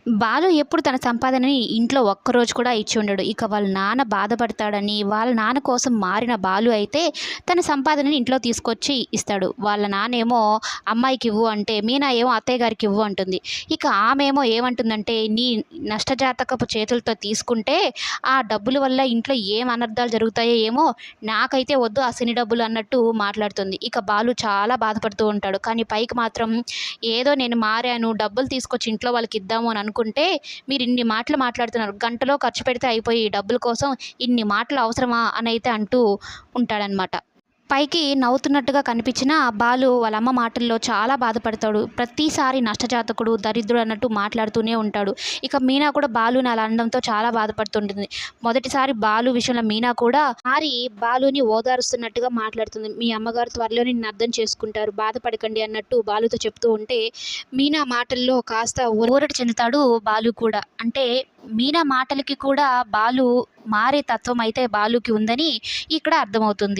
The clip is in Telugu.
బాలు ఎప్పుడు తన సంపాదనని ఇంట్లో ఒక్కరోజు కూడా ఇచ్చి ఉండడు. ఇక వాళ్ళ నాన్న బాధపడతాడని, వాళ్ళ నాన్న కోసం మారిన బాలు అయితే తన సంపాదనని ఇంట్లో తీసుకొచ్చి ఇస్తాడు. వాళ్ళ నాన్నేమో అమ్మాయికివ్వు అంటే, మీనా ఏమో అత్తయ్య గారికివ్వు అంటుంది. ఇక ఆమేమో ఏమంటుందంటే, నీ నష్టజాతకపు చేతులతో తీసుకుంటే ఆ డబ్బుల వల్ల ఇంట్లో ఏం అనర్థాలు జరుగుతాయో ఏమో, నాకైతే వద్దు ఆ శని డబ్బులు అన్నట్టు మాట్లాడుతుంది. ఇక బాలు చాలా బాధపడుతూ ఉంటాడు. కానీ పైకి మాత్రం ఏదో నేను మారాను, డబ్బులు తీసుకొచ్చి ఇంట్లో వాళ్ళకిద్దాము అని అనుకుంటే, మీరిన్ని మాటలు మాట్లాడుతున్నారు. గంటలో ఖర్చు పెడితే అయిపోయి డబ్బుల కోసం ఇన్ని మాటలు అవసరమా అనైతే అంటూ ఉంటాడనమాట. పైకి నవ్వుతున్నట్టుగా కనిపించినా బాలు వాళ్ళ అమ్మ మాటల్లో చాలా బాధపడతాడు. ప్రతిసారి నష్టజాతకుడు, దరిద్రుడు అన్నట్టు మాట్లాడుతూనే ఉంటాడు. ఇక మీనా కూడా బాలుని అలా అనడంతో చాలా బాధపడుతుంటుంది. మొదటిసారి బాలు విషయంలో మీనా కూడా బాలుని ఓదారుస్తున్నట్టుగా మాట్లాడుతుంది. మీ అమ్మగారు త్వరలోనే నిన్ను అర్థం చేసుకుంటారు, బాధపడకండి అన్నట్టు బాలుతో చెప్తూ ఉంటే, మీనా మాటల్లో కాస్త ఊరట చెందుతాడు బాలు కూడా. అంటే మీనా మాటలకి కూడా బాలు మారే తత్వం అయితే బాలుకి ఉందని ఇక్కడ అర్థమవుతుంది.